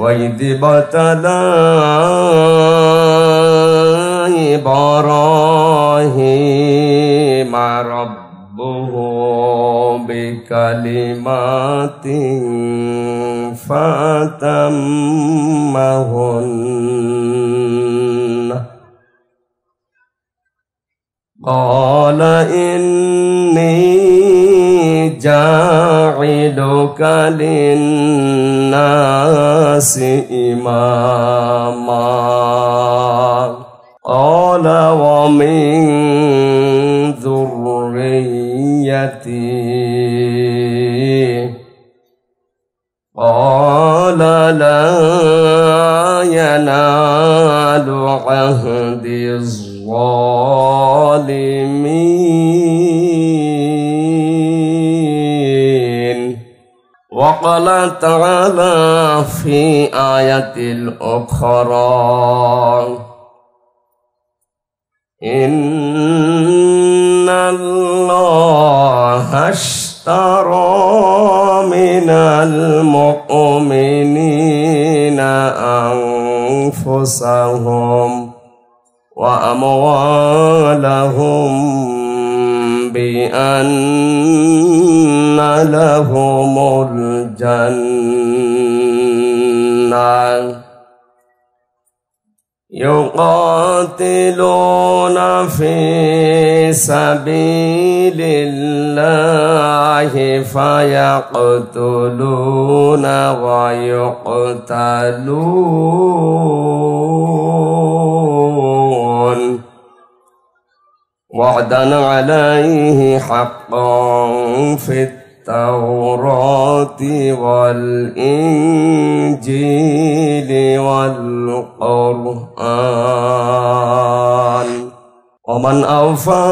وإذ ابتلى إبراهيم ربه بكلمات فأتمهن قال إني جاعلك للناس إماما قال ومن ذريتي قال لا ينال عهد الظالمين. وقال تعالى في آية أخرى إن الله اشترى من المؤمنين أنفسهم وأموالهم بأن لهم الجنة يقاتلون في سبيل الله فيقتلون ويقتلون وعدا عليه حقا في التوراة والإنجيل والقرآن ومن أوفى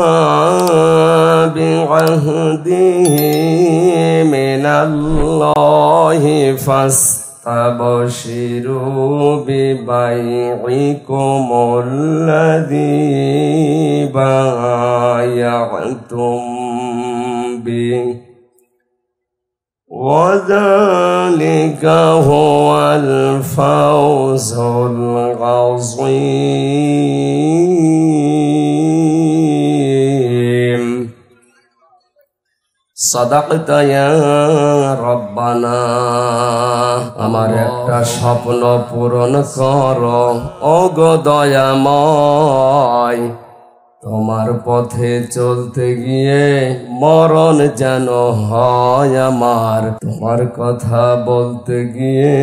بعهده من الله فاستبشروا ببيعكم الذي بايعتم به وذلك هو الفوز العظيم. صدقت يا ربنا আমার একটা স্বপ্ন পূরণ করো ওগো দয়াময় তোমার পথে চলতে গিয়ে মরণ যেন হয় আমার তোমার কথা বলতে গিয়ে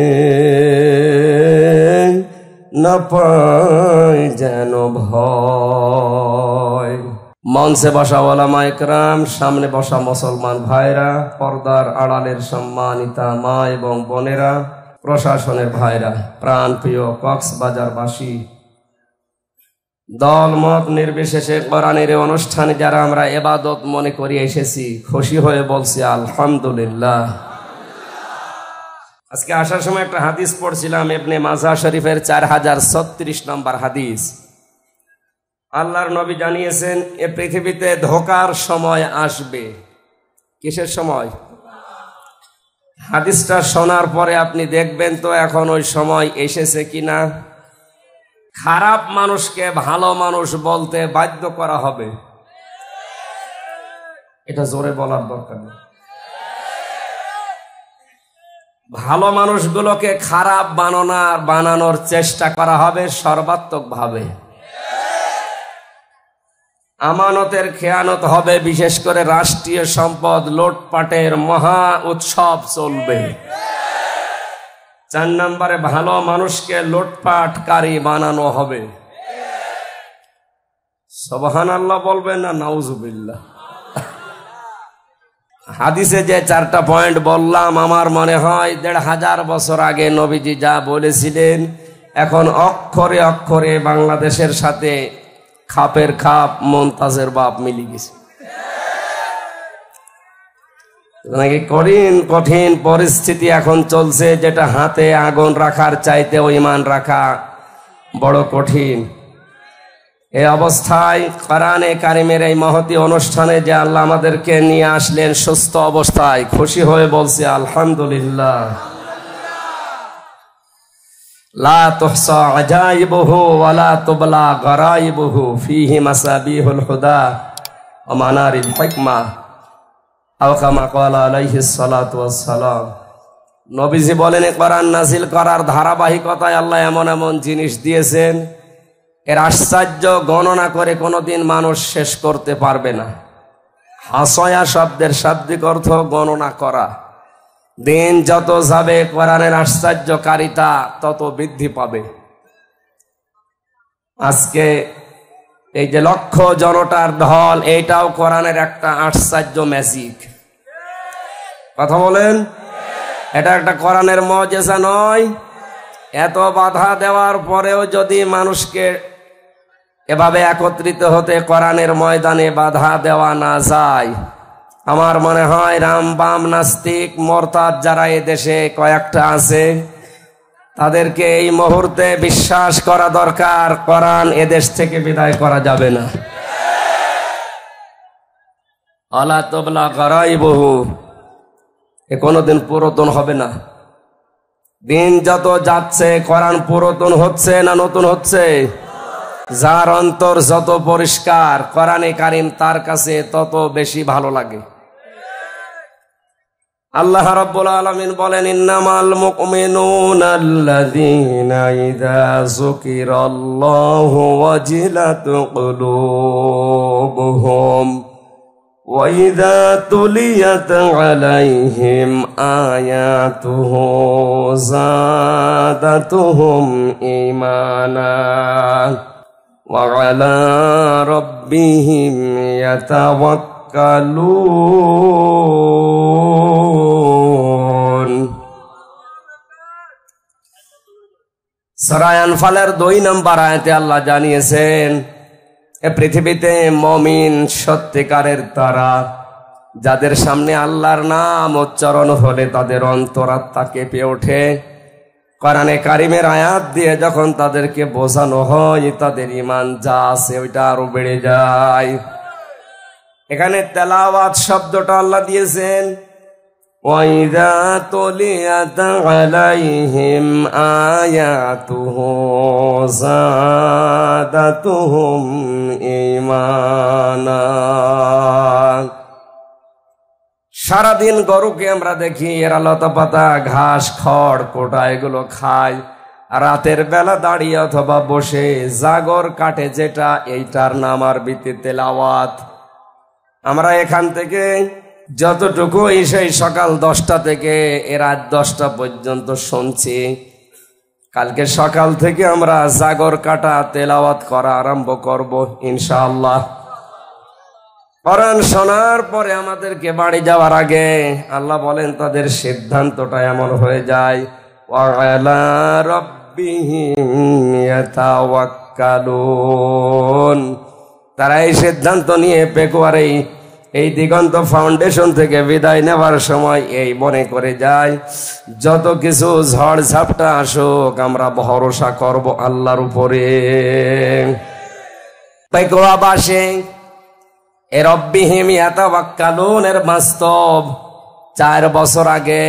না পাই যেন ভয়। মঞ্চে বসা ওলামা ইকরাম, সামনে বসা মুসলমান ভাইরা, পর্দার আড়ালের সম্মানিতা মা এবং বোনেরা, প্রশাসনের ভাইরা, প্রাণ প্রিয় কক্সবাজারবাসী, দল মত নির্বিশেষে কোরআনের অনুষ্ঠানে যারা আমরা ইবাদত মনে করি এসেছি, খুশি হয়ে বলছি আলহামদুলিল্লাহ। আজকে আসার সময় একটা হাদিস পড়ছিলাম, ইবনে মাজাহ শরীফের 4036 নম্বর হাদিস। আল্লাহর নবী জানিয়েছেন এ পৃথিবীতে ধোঁকার সময় আসবে। কিসের সময়? হাদিসটা শোনার পরে আপনি দেখবেন তো এখন ওই সময় এসেছে কিনা। খারাপ মানুষকে ভালো মানুষ বলতে বাধ্য করা হবে, এটা জোরে বলার দরকার নেই। ভালো মানুষগুলোকে খারাপ বানানোর চেষ্টা করা হবে সর্বাত্মকভাবে। আমানতের খেয়ানত হবে, বিশেষ করে রাষ্ট্রীয় সম্পদ লুটপাটের মহা উৎসব চলবে। 4 নম্বরে ভালো মানুষকে লুটপাটকারী বানানো হবে। সুবহানাল্লাহ বলবেন না নাউজুবিল্লাহ? হাদিসে যে 4টা পয়েন্ট বললাম, আমার মনে হয় 1500 বছর আগে নবীজি যা বলেছিলেন এখন অক্ষরে অক্ষরে বাংলাদেশের সাথে খাপের খাপ মমতাজের বাপ মিলে গেছে। নাকি কঠিন পরিস্থিতি এখন চলছে, যেটা হাতে আগুন রাখার চাইতে ঈমান রাখা বড় কঠিন। এই অবস্থায় কোরআনে কারিমের এই মহতী অনুষ্ঠানে যে আল্লাহ আমাদেরকে নিয়ে আসলেন সুস্থ অবস্থায়, খুশি হয়ে বলছি আলহামদুলিল্লাহ। লা তুহসা আজাইবুহু ওয়া লা তুবলা গরাইবুহু ফীহি মাসাবিহুল হুদা ওয়া মানারিল হিকমাহ আও কামা ক্বালা আলাইহিস সালাতু ওয়াস সালাম। নবীজি বলেন, কোরআন নাযিল করার ধারাবাহিকতায় আল্লাহ এমন এমন জিনিস দিয়েছেন, এর আশ্চর্য গণনা করে কোনোদিন মানুষ শেষ করতে পারবে না। হাসয়া শব্দের শাব্দিক অর্থ গণনা করা। দিন যত যাবে কোরআনের আশ্চর্যকারিতা তত বৃদ্ধি পাবে। আজকে এই যে লক্ষ জনতার ঢল, এইটাও কোরআনের একটা আশ্চর্য ম্যাজিক। কথা বলেন, এটা একটা কোরআনের মুজিজা নয়? এত বাধা দেওয়ার পরেও যদি মানুষকে এভাবে একত্রিত হতে কোরআনের ময়দানে বাধা দেওয়া না যায়, আমার মনে হয় রাম বাম নাস্তিক মোরতাদ যারা এ দেশে কয়েকটা আছে, তাদেরকে এই মুহূর্তে বিশ্বাস করা দরকার, কোরআন এদেশ থেকে বিদায় করা যাবে না। আলা তবলা গরাইবুহু, এ কোনোদিন পুরাতন হবে না। দিন যত যাচ্ছে কোরআন পুরাতন হচ্ছে না নতুন হচ্ছে? যার অন্তর যত পরিষ্কার, কোরআনে কারিম তার কাছে তত বেশি ভালো লাগে। আল্লাহ রাব্বুল আলামিন বলেন, ইন্নামাল মুমিনুনা আল্লাযীনা ইযা যুকিরাল্লাহু ওয়াজিলাত কুলুবুহুম ওয়া ইযা তুলিয়াত আলাইহিম আয়াতুহু যাদাতুহুম ঈমানা ওয়া আলা রাব্বিহিম ইয়াতাওয়াক্কালুন। সূরা আনফালের 2 নম্বর আয়াতে আল্লাহ জানিয়েছেন, এ পৃথিবীতে মুমিন সত্যিকারের তারা, যাদের সামনে আল্লাহর নাম উচ্চারণ হলে তাদের অন্তরাত্মা কেঁপে ওঠে। কোরআনে কারিমের আয়াত দিয়ে যখন তাদেরকে বোঝানো হয়, তাদের ঈমান যা আছে ওইটা আরো বেড়ে যায়। এখানে তেলাওয়াত শব্দটা আল্লাহ দিয়েছেন, ওয়াইদা তুলিয়াত আলাইহিম আয়াতুহু যাদাতুহুম ঈমানা। সারাদিন গরুকে আমরা দেখি এরা লতা পাতা ঘাস খড় কোটা এগুলো খায়, রাতের বেলা দাঁড়িয়ে অথবা বসে জাগর কাটে, যেটা এইটার নাম আরবিতে তেলাওয়াত। আমরা এখান থেকে যতটুকু সেই সকাল 10টা থেকে রাত 10টা পর্যন্ত শুনছি, কালকে সকাল থেকে আমরা জাগর কাটা তেলাওয়াত করা আরম্ভ করব ইনশাআল্লাহ। কোরআন শোনার পরে আমাদেরকে বাড়ি যাওয়ার আগে আল্লাহ বলেন তাদের সিদ্ধান্তটা এমন হয়ে যায়, ওয়া আলা রাব্বিহিম ইয়াতাওয়াক্কালুন। তারা এই সিদ্ধান্ত নিয়ে পেকুয়ারে এই দিগন্ত ফাউন্ডেশন থেকে বিদায় নেওয়ার সময় এই মনে করে যায়, যত কিছু ঝড় ঝাপটা আসুক আমরা ভরসা করব আল্লাহর উপরে। পেকুয়াবাসী এ রব্বিহিম ইয়াতাওয়াক্কালুন এর বাস্তব 4 বছর আগে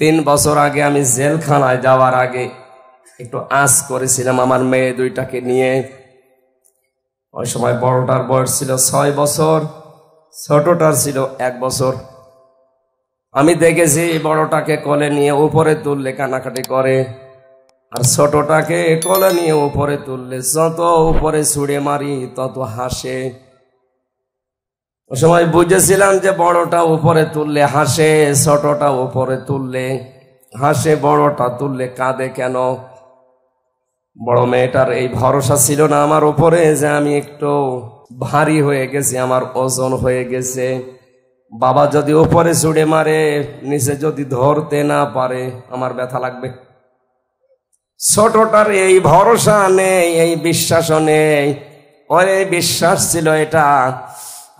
3 বছর আগে আমি জেলখানায় যাওয়ার আগে একটু আঁচ করেছিলাম আমার মেয়ে 2টাকে নিয়ে। ওই সময় বড়টার বয়স ছিল 6 বছর, ছোটটার ছিল 1 বছর। আমি দেখেছি বড়টাকে কোলে নিয়ে উপরে তুললে কানাকাটি করে, আর ছোটটাকে কোলে নিয়ে উপরে তুললে যত উপরে ছুঁড়ে মারি তত হাসে। ওই সময় বুঝেছিলাম যে বড়টা উপরে তুললে হাসে, ছোটটা উপরে তুললে হাসে, বড়টা তুললে কাঁদে কেন? বড় মেয়েটার এই ভরসা ছিল না আমার উপরে যে আমি একটু ভারী হয়ে গেছি, আমার ওজন হয়ে গেছে, বাবা যদি উপরে ছুঁড়ে মারে নিচে যদি ধরতে না পারে আমার ব্যথা লাগবে। ছোটটার এই ভরসা নেই, এই বিশ্বাসও নেই। ওর এই বিশ্বাস ছিল এটা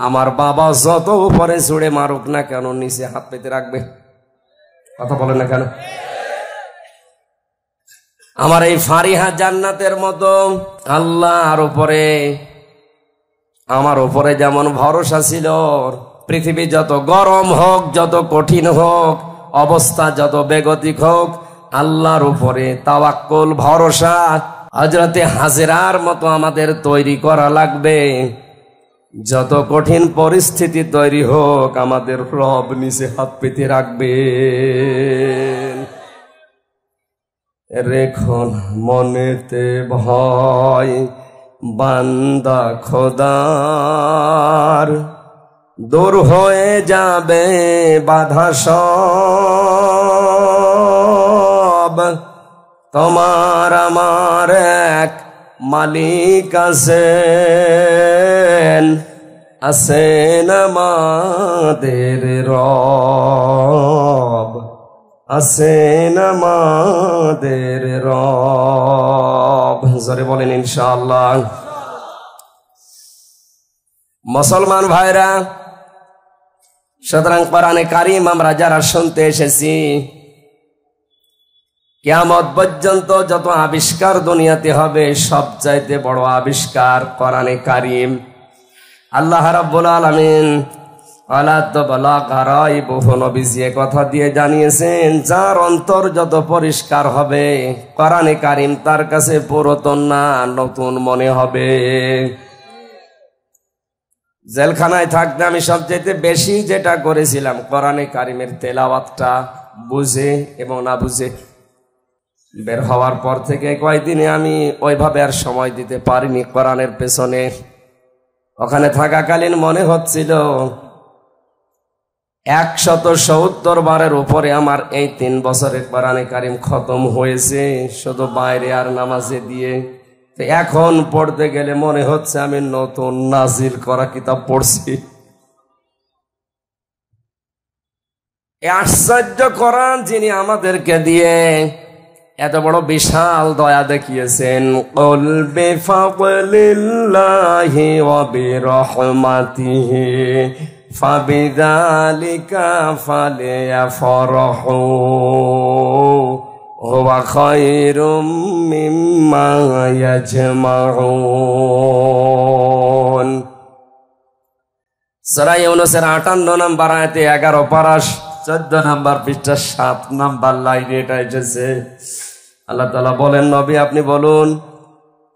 আমার বাবা যত উপরে ছুঁড়ে মারুক না কেন নিচে হাত পেতে রাখবে। কথা বলে না কেন? আমার এই ফারিহা জান্নাতের মতো আল্লাহর উপরে আমার উপরে যেমন ভরসা ছিল, পৃথিবী যত গরম হোক, যত কঠিন হোক, অবস্থা যত বেগতিক হোক, আল্লাহর উপরে তাওয়াক্কুল, ভরসা হযরতে হাজেরার মতো আমাদের তৈরি করা লাগবে। যত কঠিন পরিস্থিতি তৈরি হোক, আমাদের রব নিচে হাত পেতে রাখবে। রেখন মনেতে ভয় বান্দা খোদার, দূর হয়ে যাবে বাধা সব। তোমার আমার এক মালিক আছেন, আছেন আমাদের রব, আছেন আমাদের রব। জোরে বলেন ইনশাআল্লাহ। মুসলমান ভাইরা, সুতরাং কোরআনে কারীম আমরা যারা শুনতে এসেছি, কিয়ামত পর্যন্ত যত আবিষ্কার দুনিয়াতে হবে, সবচাইতে বড় আবিষ্কার কোরআনে কারীম। আল্লাহ রাব্বুল আলামিন নবীজি কথা দিয়ে জানিয়েছেন, যার অন্তর যত পরিষ্কার হবে, কোরআনে কারীম তার কাছে পুরাতন না নতুন মনে হবে। জেলখানায় থাকতে আমি সবচেয়ে বেশি যেটা করেছিলাম, কোরআনে কারীমের তেলাওয়াতটা বুঝে এবং না বুঝে। বের হওয়ার পর থেকে কয়েকদিনে আমি ওইভাবে আর সময় দিতে পারিনি কোরআনের পেছনে। ওখানে থাকাকালীন মনে হচ্ছিল 170 বারের উপরে আমার এই 3 বছরের কোরআনে কারীম খতম হয়েছে, শুধু বাইরে আর নামাজে দিয়ে। তো এখন পড়তে গেলে মনে হচ্ছে আমি নতুন নাজিল করা কিতাব পড়ছি। এই আশ্চর্য কোরআন যিনি আমাদেরকে দিয়ে এত বড় বিশাল দয়া দেখিয়েছেন, কুল বিফাদলিল্লাহি ওয়া বিরহমাতিহি ফাবিযালিকা ফালিয়াফরাহু হুয়া খায়রুম মিম্মা ইয়াজমাউন। সূরা ইউনূসের 58 নম্বর আয়াতে 11 পারা 14 নম্বর পৃষ্ঠা 7 নম্বর লাইনে এটা এসেছে। আল্লাহ তাআলা বলেন, নবী আপনি বলুন,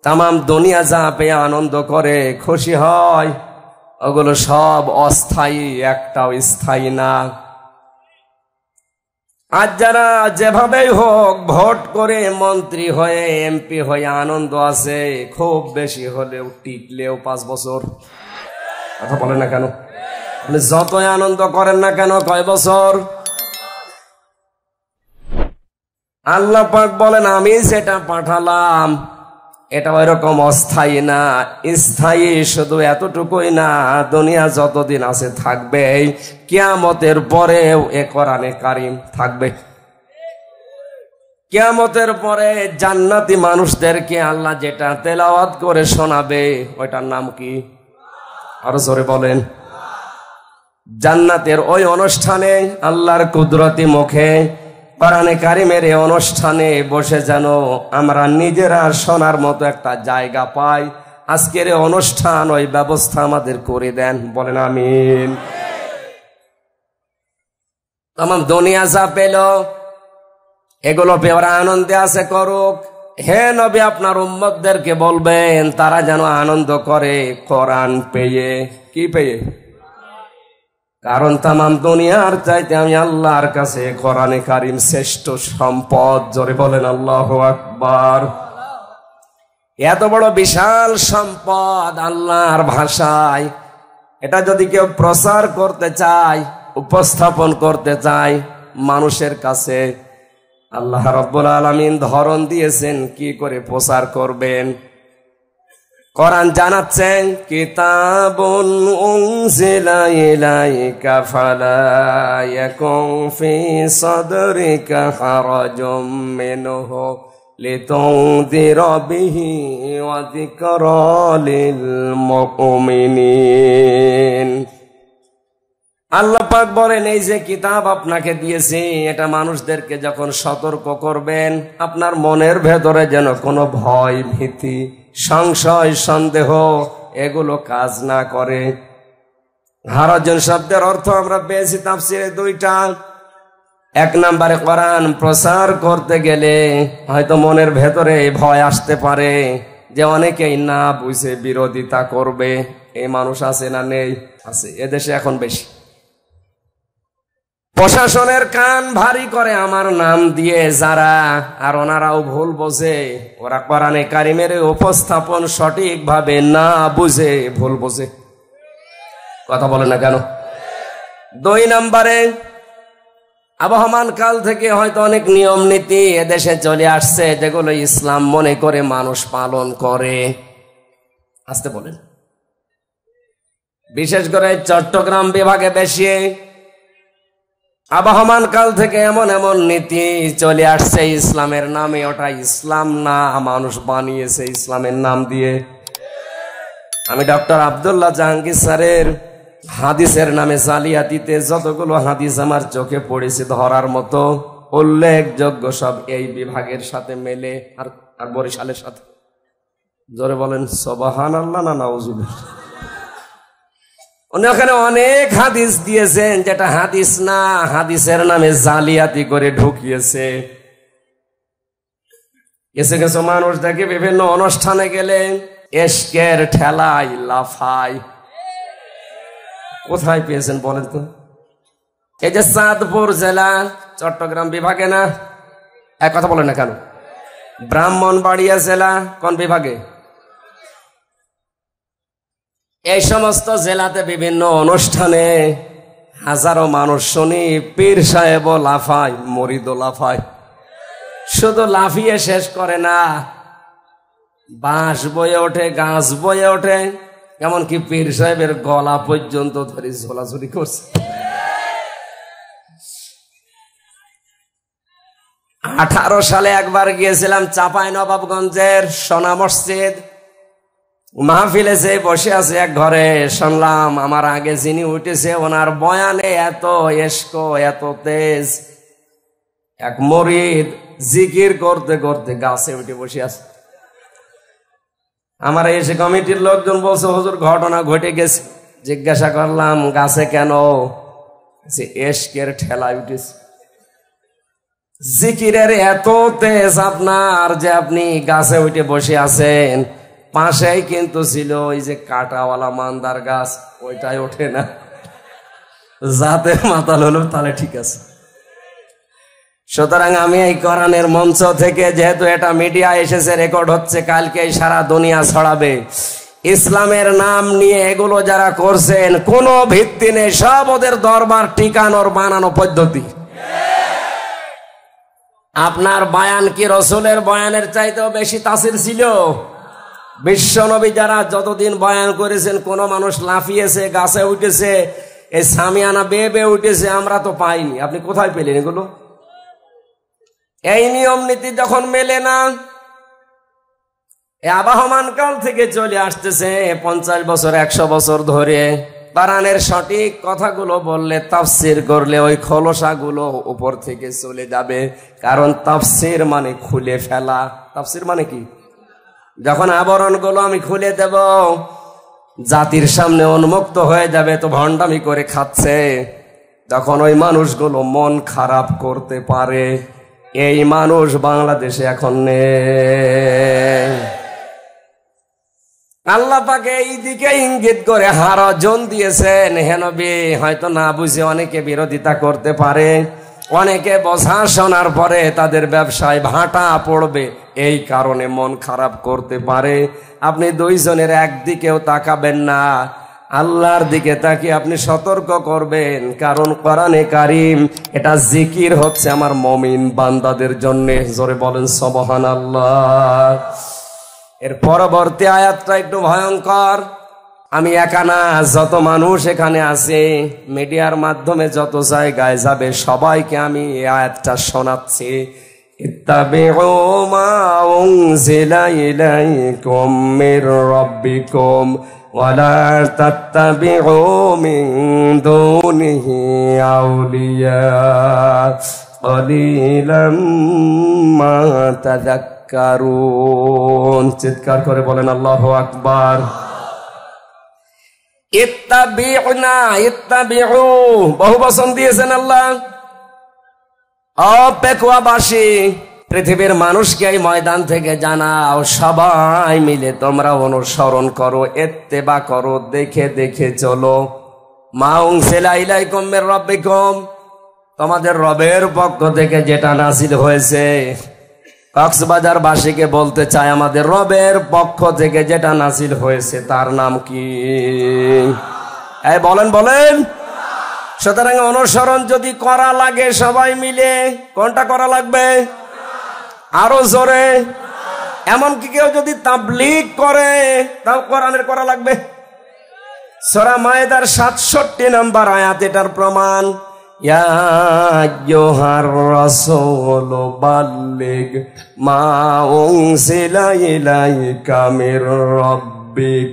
তামাম দুনিয়া যা পেয়ে আনন্দ করে খুশি হয়, ওগুলো সব অস্থায়ী, একটাও স্থায়ী না। আজ যারা যেভাবেই হোক ভোট করে মন্ত্রী হয়ে এমপি হয়ে আনন্দ আছে, খুব বেশি হলেও টিকলেও 5 বছর। কথা বলেন না কেন? যতই আনন্দ করেন না কেন, কয় বছর? আল্লাহ পাক বলেন, আমি যেটা পাঠালাম এটা ওইরকম অস্থায়ী না, স্থায়ী। শুধু এতটুকুই না, দুনিয়া যতদিন আছে থাকবে, কিয়ামতের পরেও এ কোরআনে কারীম থাকবে। কিয়ামতের পরে জান্নাতি মানুষদেরকে আল্লাহ যেটা তেলাওয়াত করে শোনাবে, ওইটার নাম কি? আরো জোরে বলেন। জান্নাতের ওই অনুষ্ঠানে আল্লাহর কুদরতি মুখে কোরআনে কারীমের এই অনুষ্ঠানে বসে যেন আমরা নিজেরা শোনার মতো একটা জায়গা পাই। আজকের এই অনুষ্ঠান ওই ব্যবস্থা আমাদের করে দেন, বলেন আমিন। তামাম দুনিয়া যা পেল, এগুলো পেয়ে ওরা আনন্দে আছে, করুক। হে নবী, আপনার উম্মতদেরকে বলবেন তারা যেন আনন্দ করে কোরআন পেয়ে। কি পেয়ে? কারণ তামাম দুনিয়ার চাইতে আমি আল্লাহর কাছে কোরআনে কারীম শ্রেষ্ঠ সম্পদ। জোরে বলেন আল্লাহু আকবার। এত বড় বিশাল সম্পদ আল্লাহর ভাষায়, এটা যদি কেউ প্রচার করতে চায়, উপস্থাপন করতে চায় মানুষের কাছে, আল্লাহ রাব্বুল আলামিন ধরন দিয়েছেন কি করে প্রচার করবেন। কোরআন জানাচ্ছেন, কিতাবুন উনজিলা ইলাইকা ফালা ইয়াকুন ফি সাদরিকা হারাজুম মিনহু লিতুনযিরা বিহি ওয়া যিকরা লিল মুমিনিন। আল্লাহ পাক বলেন, এই যে কিতাব আপনাকে দিয়েছি, এটা মানুষদেরকে যখন সতর্ক করবেন, আপনার মনের ভেতরে যেন কোনো ভয়, ভীতি, সংশয়, সন্দেহ এগুলো কাজ না করে। হারাজন শব্দের অর্থ আমরা পেয়েছি তাফসিরে 2টা। এক নম্বরে কোরআন প্রচার করতে গেলে হয়তো মনের ভেতরে ভয় আসতে পারে যে অনেকেই না বুঝে বিরোধিতা করবে। এই মানুষ আছে না নেই? আছে, এদেশে এখন বেশি। প্রশাসনের কান ভারী করে আমার নাম দিয়ে যারা, আর ওনারাও ভুল বোঝে। ওরা কোরআনে কারিমের উপস্থাপন সঠিকভাবে না বুঝে ভুল বোঝে। কথা বলে না কেন? 2 নম্বরে আবহমান কাল থেকে হয়তো অনেক নিয়ম নীতি এদেশে চলে আসছে যেগুলো ইসলাম মনে করে মানুষ পালন করে। আসতে বলেন। বিশেষ করে চট্টগ্রাম বিভাগে বেশি আবহমান কাল থেকে এমন এমন নীতি চলে আসছে ইসলামের নামে। ওটা ইসলাম না, মানুষ বানিয়েছে ইসলামের নাম দিয়ে। আমি ডক্টর আব্দুল্লাহ জাহাঙ্গীর স্যারের হাদিসের নামে জালিয়াতিতে যতগুলো হাদিস আমার চোখে পড়েছে ধরার মতো উল্লেখযোগ্য সব এই বিভাগের সাথে মেলে। আর বরিশালের সাথে। জোরে বলেন সুবহানাল্লাহ না নাউজুবিল্লাহ। উনি ওখানে অনেক হাদিস দিয়েছেন যেটা হাদিস না, হাদিসের নামে জালিয়াতি করে ঢুকিয়েছে। কিছু কিছু মানুষ দেখে বিভিন্ন অনুষ্ঠানে গেলে এশকের ঠেলাই লাফায়। কোথায় পেয়েছেন বলেন তো? এই যে চাঁদপুর জেলা চট্টগ্রাম বিভাগে না? এক কথা বলেন না কেন? ব্রাহ্মণবাড়িয়া জেলা কোন বিভাগে? এই সমস্ত জেলাতে বিভিন্ন অনুষ্ঠানে হাজারো মানুষ শুনি পীর সাহেবও লাফায়, মরিদও লাফায়। শুধু লাফিয়ে শেষ করে না, বাঁশ বয়ে ওঠে, গাছ বয়ে ওঠে, এমনকি পীর সাহেবের গলা পর্যন্ত ধরে ঝোলাঝুলি করছে। 18 সালে একবার গিয়েছিলাম চাঁপাইনবাবগঞ্জের সোনা মসজিদ মাহফিলে। যে বসে আছে এক ঘরে, শুনলাম আমার আগে যিনি উঠেছে ওনার বয়ানে এত এশক, এত তেজ। এক মরিদ জিকির করতে করতে গাছে উঠে বসে আছে। আমার এসে কমিটির লোকজন বলছে হুজুর ঘটনা ঘটে গেছে। জিজ্ঞাসা করলাম গাছে কেন? এশকের ঠেলায় উঠেছে। জিকিরের এত তেজ আপনার যে আপনি গাছে উঠে বসে আছেন। পাশেই কিন্তু ছিল ওই যে কাঁটাওয়ালা মান্দার গাছ, ওইটাই ওঠে না। যাতে মাতাল হলো তাহলে ঠিক আছে। সুতরাং আমি এই কোরআনের মঞ্চ থেকে, যেহেতু এটা মিডিয়া এসেছে, রেকর্ড হচ্ছে, কালকে সারা দুনিয়া ছড়াবে। ইসলামের নাম নিয়ে এগুলো যারা করছেন কোনো ভিত্তি নেই, সব ওদের দরবার টিকানোর বানানো পদ্ধতি। আপনার বয়ান কি রসুলের বয়ানের চাইতেও বেশি তাসির ছিল? বিশ্ব নবী যারা যতদিন বয়ান করেছেন, কোন মানুষ লাফিয়েছে, গাছে উঠেছে, এই সামিয়ানা বেয়ে বেয়ে উঠেছে, আমরা তো পাইনি। আপনি কোথায় পেলেন এগুলো? এই নিয়ম নীতি যখন মেলে না, আবহমান কাল থেকে চলে আসতেছে 50 বছর 100 বছর ধরে। কোরআনের সঠিক কথাগুলো বললে, তাফসির করলে ওই খোলসাগুলো উপর থেকে চলে যাবে। কারণ তাফসির মানে খুলে ফেলা। তাফসির মানে কি? যখন আবরণগুলো আমি খুলে দেব, জাতির সামনে উন্মুক্ত হয়ে যাবে, তো ভণ্ডামি করে খাচ্ছে, তখন ওই মানুষগুলো মন খারাপ করতে পারে। এই মানুষ বাংলাদেশে এখন নেই। আল্লাহ পাকে এই দিকে ইঙ্গিত করে হারজন দিয়েছেন। হে নবী, হয়তো না বুঝে অনেকে বিরোধিতা করতে পারে, অনেকে বোঝা শোনার পরে তাদের ব্যবসায় ভাটা পড়বে, এই কারণে মন খারাপ করতে পারে। আপনি দুইজনের একদিকেও তাকাবেন না, আল্লাহর দিকে তাকিয়ে আপনি সতর্ক করবেন। কারণ কোরআনে কারীম এটা জিকির হচ্ছে আমার মুমিন বান্দাদের জন্য। জোরে বলেন সুবহানাল্লাহ। এর পরবর্তী আয়াতটা একটু ভয়ঙ্কর। আমি একা না, যত মানুষ এখানে আছে, মিডিয়ার মাধ্যমে যত জায়গায় যাবে, সবাইকে আমি এই আয়াতটা শোনাচ্ছি। ইত্তাবিউ মা উনজিলা ইলাইকুম মির রাব্বিকুম ওয়া লা তাত্তাবিউ মিন দুনিহি আউলিয়া কলিলাম মা তাযাক্কারুন। চিৎকার করে বলেন আল্লাহু আকবার। ইত্তাবিউনা, ইত্তাবিউ বহু বচন দিয়েছেন আল্লাহ। পেকুয়াবাসী, পৃথিবীর মানুষকে এই ময়দান থেকে জানাও, সবাই মিলে তোমরা অনুসরণ করো, ইত্তেবা করো, দেখে দেখে চলো। মা উনজিলা ইলাইকুম মির রাব্বিকুম, তোমাদের রবের পক্ষ থেকে যেটা নাযিল হয়েছে। কক্সবাজার বাসীকে বলতে চাই, আমাদের রবের পক্ষ থেকে যেটা নাযিল হয়েছে তার নাম কি? এই বলেন বলেন। সুতরাং অনুসরণ যদি করা লাগে সবাই মিলে, কোনটা করা লাগবে? আরো জোরে। এমনকি কেউ যদি তাবলীগ করে তাও কোরআনের করা লাগবে। সূরা মায়েদার 67 নম্বর আয়াত এটার প্রমাণ। ইয়া আইয়ুহার রাসূল বাল্লিগ মা উনজিলা ইলাইকা মির রাব্বিক,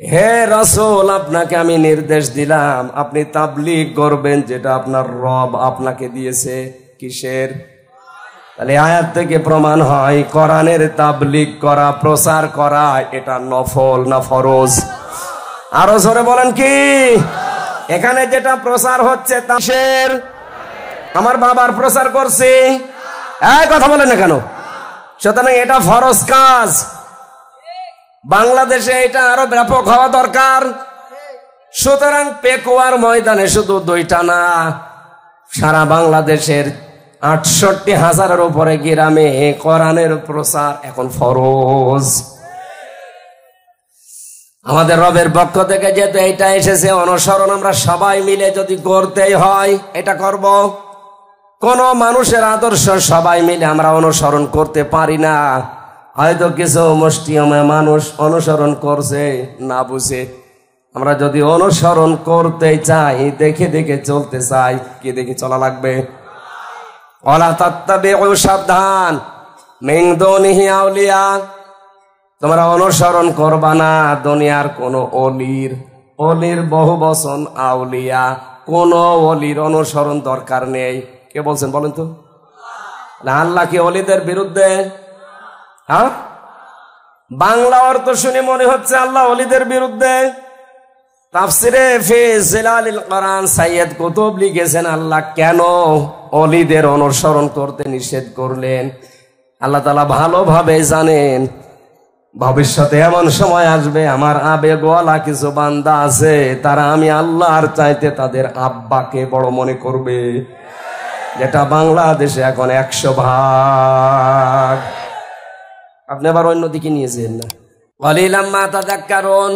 হে রাসূল আপনাকে আমি নির্দেশ দিলাম আপনি তাবলীগ করবেন যেটা আপনার রব আপনাকে দিয়েছে। কিসের? তাহলে আয়াত থেকে প্রমাণ হয় কোরআনের তাবলীগ করা, প্রচার করা এটা নফল না ফরজ? আরো জোরে বলেন কি? এখানে যেটা প্রচার হচ্ছে তাসের আমার বাবার প্রচার করছি, এই কথা বলেন না কেন? সুতরাং এটা ফরজ কাজ। বাংলাদেশে এটা আরো ব্যাপক হওয়া দরকার। সুতরাং পেকুয়ার ময়দানে শুধু 2টা না, সারা বাংলাদেশের 68,000-এর উপরে গ্রামে কোরআনের প্রচার এখন ফরজ। আমাদের রবের পক্ষ থেকে যেহেতু এটা এসেছে, অনুসরণ আমরা সবাই মিলে যদি করতেই হয় এটা করব। কোন মানুষের আদর্শ সবাই মিলে আমরা অনুসরণ করতে পারি না। হয়তো কিছু মুষ্টিমেয় মানুষ অনুসরণ করছে না বুঝে। আমরা যদি অনুসরণ করতে চাই, দেখে দেখে চলতে চাই, কি দেখে চলা লাগবে? ওয়ালা তাত্তাবিউ, সাবধান, মিন দুনিহি আউলিয়া, তোমরা অনুসরণ করবা না দুনিয়ার কোন অলির। অলির বহু বচন আউলিয়া, কোন অলির অনুসরণ দরকার নেই। কে বলছেন বলেন তো? আল্লাহ কি অলিদের বিরুদ্ধে? হ্যাঁ, বাংলা অর্থ শুনে মনে হচ্ছে আল্লাহ অলিদের বিরুদ্ধে। তাফসিরে ফি জিলালিল কোরআন সাইয়্যিদ কুতুব লিখেছেন আল্লাহ কেন অলিদের অনুসরণ করতে নিষেধ করলেন। আল্লাহ তাআলা ভালোভাবে জানেন ভবিষ্যতে এমন সময় আসবে আমার আবেগওয়ালা কিছু বান্দা আছে, তারা আমি আল্লাহর চাইতে তাদের আব্বাকে বড় মনে করবে, যেটা বাংলাদেশে এখন 100%। আপনি আবার অন্যদিকে নিয়েছেন না। কলিলাম মা তাযাক্কারুন,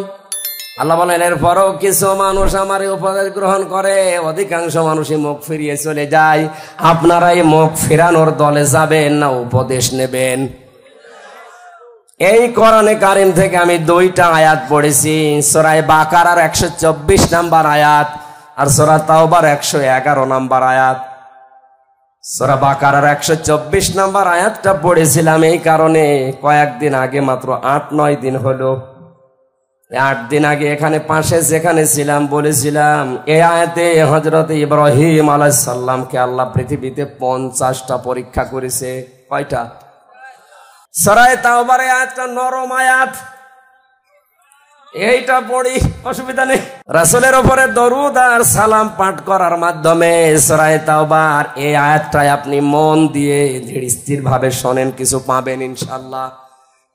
আল্লাহ বলেন এরপরও কিছু মানুষ আমার উপদেশ গ্রহণ করে, অধিকাংশ মানুষই মুখ ফিরিয়ে চলে যায়। আপনারা এই মুখ ফেরানোর দলে যাবেন না উপদেশ নেবেন? এই কোরআনে কারিম থেকে আমি 2টা আয়াত পড়েছি, সূরা বাকারার 124 নম্বর আয়াত আর সূরা তাওবার 111 নম্বর আয়াত। সূরা বাকারার 124 নম্বর আয়াতটা পড়েছিলাম এই কারণে, কয়েকদিন আগে, মাত্র 8-9 দিন হলো, 8 দিন আগে এখানে পাশে যেখানে ছিলাম বলেছিলাম এই আয়াতে হযরত ইব্রাহিম আলাইহিস সালামকে আল্লাহ পৃথিবীতে 50টা পরীক্ষা করেছে। কয়টা? সূরা তাওবার আয়াতটা নরম আয়াত, এইটা পড়ি, অসুবিধা নেই। রাসূলের উপরে দরুদ আর সালাম পাঠ করার মাধ্যমে সূরা তাওবার এই আয়াতটায় আপনি মন দিয়ে ধীর স্থির ভাবে শোনেন, কিছু পাবেন ইনশাআল্লাহ।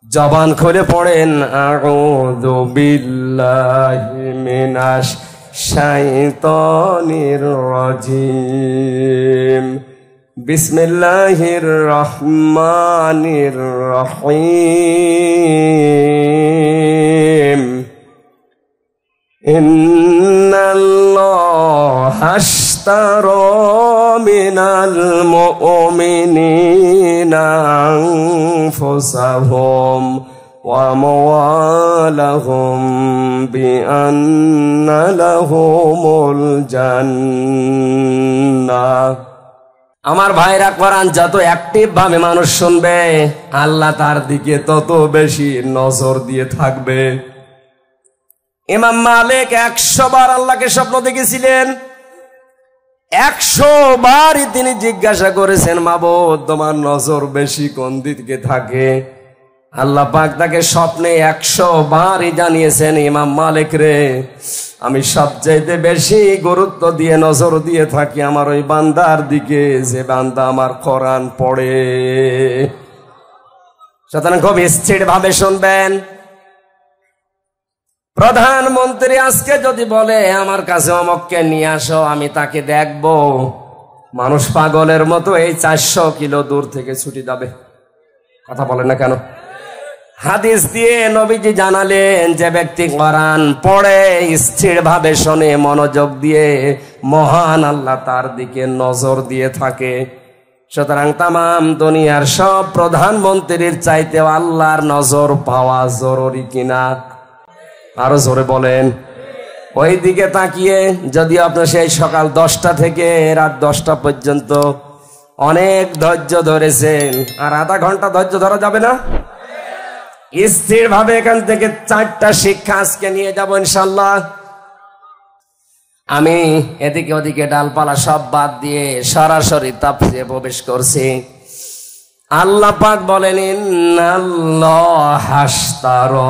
জবান খুলে পড়েন, আউযু বিল্লাহি মিনাশ শাইতানির রাজিম, বিসমিল্লাহির রহমানির রহিম, ইন্নাল্লাহা আশতারা মিনাল মুমিনিনা আনফুসাহুম ওয়া আমওয়ালাহুম বিআন্না লাহুমুল জান্নাহ। আমার ভাইরা, কোরআন যত অ্যাক্টিভ ভাবে মানুষ শুনবে আল্লাহ তার দিকে তত বেশি নজর দিয়ে থাকবে। ইমাম মালিক 100 বার আল্লাহকে স্বপ্ন দেখেছিলেন, 100 বারই তিনি জিজ্ঞাসা করেছেন মাবুদ তোমার নজর বেশি কোন দিকে থাকে। আল্লাহ পাক তাকে স্বপ্নে 100 বারই জানিয়েছেন ইমাম মালিক রে আমি সবচাইতে বেশি গুরুত্ব দিয়ে নজর দিয়ে থাকি আমার ওই বান্দার দিকে, যে বান্দা আমার কোরআন পড়ে। সুতরাং খুব স্থির ভাবে শুনবেন। প্রধানমন্ত্রী আজকে যদি বলে আমার কাছে অমুককে নিয়ে আসো, আমি তাকে দেখব, মানুষ পাগলের মতো এই 400 কিলো দূর থেকে ছুটি যাবে। কথা বলেন না কেন? হাদিস দিয়ে নবীজি জানালেন যে ব্যক্তি কোরআন পড়ে স্থির ভাবে শোনে মনোযোগ দিয়ে, মহান আল্লাহ তার দিকে নজর দিয়ে থাকে। সুতরাং তামাম দুনিয়ার সব প্রধানমন্ত্রীর চাইতেও আল্লাহর নজর পাওয়া জরুরি কিনা? আরো জোরে বলেন। ওই দিকে তাকিয়ে যদি আপনি সেই সকাল 10টা থেকে রাত 10টা পর্যন্ত অনেক ধৈর্য ধরেছেন, আর আধা ঘন্টা ধৈর্য ধরা যাবে না? স্থির ভাবে এখান থেকে 4টা শিক্ষা আজকে নিয়ে যাব ইনশাল্লাহ। আমি এদিকে ওদিকে ডালপালা সব বাদ দিয়ে সরাসরি তাফসীরে প্রবেশ করছি। আল্লাহ পাক বলেন ইন্নাল্লাহ হাশতারা,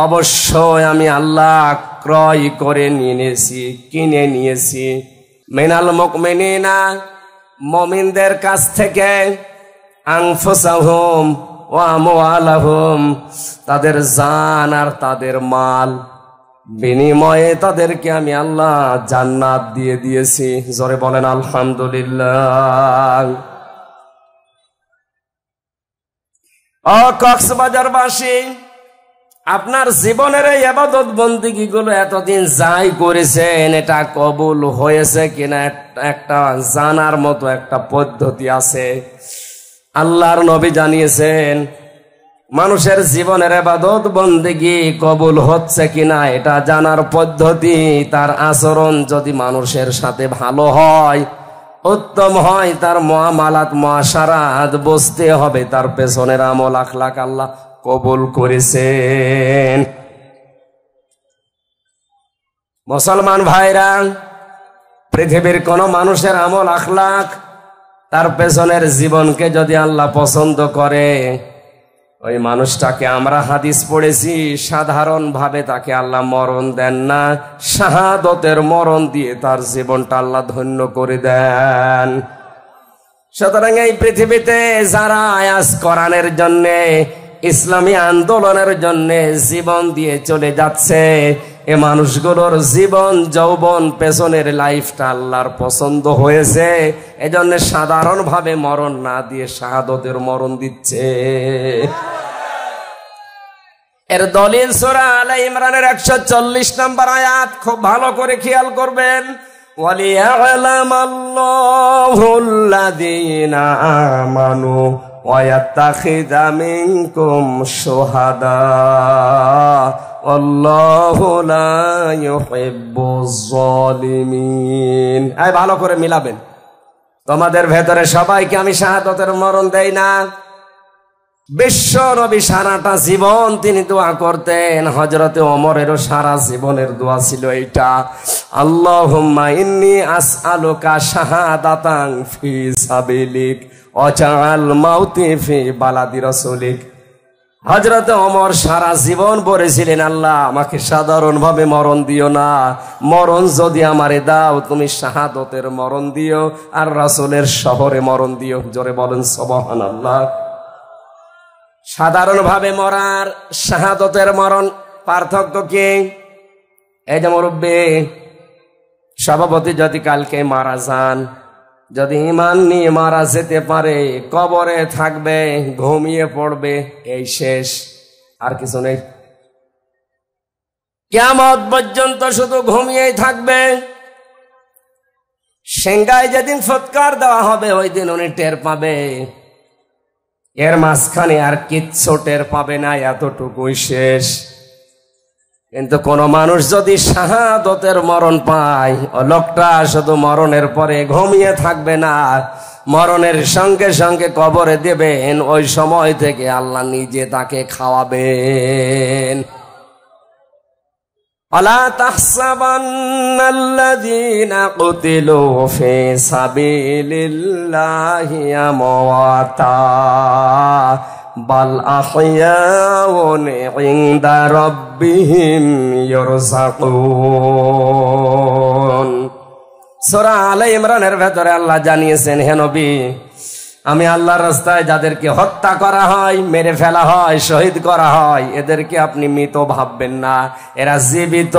অবশ্যই আমি আল্লাহ ক্রয় করে নিয়েছি, কিনে নিয়েছি, মিনাল মুমিনিনা, মুমিনদের কাছ থেকে, আনফুসাহুম ওয়া আমওয়ালাহুম, তাদের জান আর তাদের মাল, বিনিময়ে তাদেরকে আমি আল্লাহ জান্নাত দিয়ে দিয়েছি। জোরে বলেন আলহামদুলিল্লাহ। ও কক্সবাজারবাসী, আপনার জীবনের এই ইবাদত বন্দেগী গুলো এতদিন যাই করেছেন, এটা কবুল হয়েছে কিনা একটা জানার মতো একটা পদ্ধতি আছে। আল্লাহর নবী জানিয়েছেন মানুষের জীবনের ইবাদত বন্দেগী কবুল হচ্ছে কিনা এটা জানার পদ্ধতি, তার আচরণ যদি মানুষের সাথে ভালো হয়, উত্তম হয়, তার মুআমালাত মুআশারাত বুঝতে হবে তার পেছনের আমল আখলাক আল্লাহ কবুল করেছেন। মুসলমান ভাইরা, পৃথিবীর কোন মানুষের আমল আখলাক, তার পেছনের জীবনকে যদি আল্লাহ পছন্দ করে, ওই মানুষটাকে আমরা হাদিস পড়েছি সাধারণ ভাবে তাকে আল্লাহ মরণ দেন না, শাহাদতের মরণ দিয়ে তার জীবনটা আল্লাহ ধন্য করে দেন। সুতরাং এই পৃথিবীতে যারা আজ কোরআনের জন্যে, ইসলামী আন্দোলনের জন্যে জীবন দিয়ে চলে যাচ্ছে, এ মানুষগুলোর জীবন যৌবন পেছনের লাইফটা আল্লাহর পছন্দ হয়েছে, এজন্য সাধারণ ভাবে মরণ না দিয়ে শাহাদতের মরণ দিচ্ছে। এর দলিল সূরা আলে ইমরানের 140 নম্বর আয়াত, খুব ভালো করে খেয়াল করবেন। ওয়ালিয়ালামাল্লাহুল্লাযীনা আমানু ওয়া ইয়াত্তাখিযা মিনকুম শুহাদা আল্লাহু লা ইউহিব্বুজ জালিমিন। এই ভালো করে মিলাবেন। তোমাদের ভেতরে সবাইকে আমি শাহাদাতের মরণ দেই না। বিশ্ব নবী সারাটা জীবন তিনি দোয়া করতেন, হযরতে ওমরেরও সারা জীবনের দোয়া ছিল এইটা, আল্লাহুম্মা ইন্নী আসআলুকা শাহাদাতান ফি সাবিলিক ওয়াজআল মাউতি ফি বালাদি রাসূলিক। হযরতে ওমর সারা জীবন বলেছিলেন, আল্লাহ আমাকে সাধারণ ভাবে মরণ দিও না, মরণ যদি আমারে দাও তুমি শাহাদতের মরণ দিও, আর রাসূলের শহরে মরণ দিও। জোরে বলেন সুবহানাল্লাহ। সাধারণ ভাবে মরার শাহাদতের মরণ পার্থক্য কি? এই যে মুরব্বী সভাপতি যদি কালকে মারা যান, যদি ঈমান নিয়ে মারা যেতে পারে, কবরে থাকবে, ঘুমিয়ে পড়বে, এই শেষ, আর কিছু নেই। কিয়ামত পর্যন্ত শুধু ঘুমিয়েই থাকবে। সিংহায় যেদিন ফুৎকার দেওয়া হবে ওই দিন উনি টের পাবে, এর মাঝখানে আর কিচ্ছু টের পাবে না, এতটুকুই শেষ। কিন্তু কোন মানুষ যদি শাহাদতের মরণ পায়, ও লোকটা শুধু মরণের পরে ঘুমিয়ে থাকবে না, মরণের সঙ্গে সঙ্গে কবরে দেবেন, ওই সময় থেকে আল্লাহ নিজে তাকে খাওয়াবেন। আলা তাহসাবান্নাল্লাযীনা কুতিলু ফি সাবিলিল্লাহি আমওয়াতা বাল আহইয়াউন ইনদা রাব্বিহিম ইরযাকুন। সূরা আলে ইমরানের ভেতরে আল্লাহ জানিয়েছেন, হে নবী, আমি আল্লাহর রাস্তায় যাদেরকে হত্যা করা হয়, মেরে ফেলা হয়, শহীদ করা হয়, এদেরকে আপনি মৃত ভাববেন না। এরা জীবিত,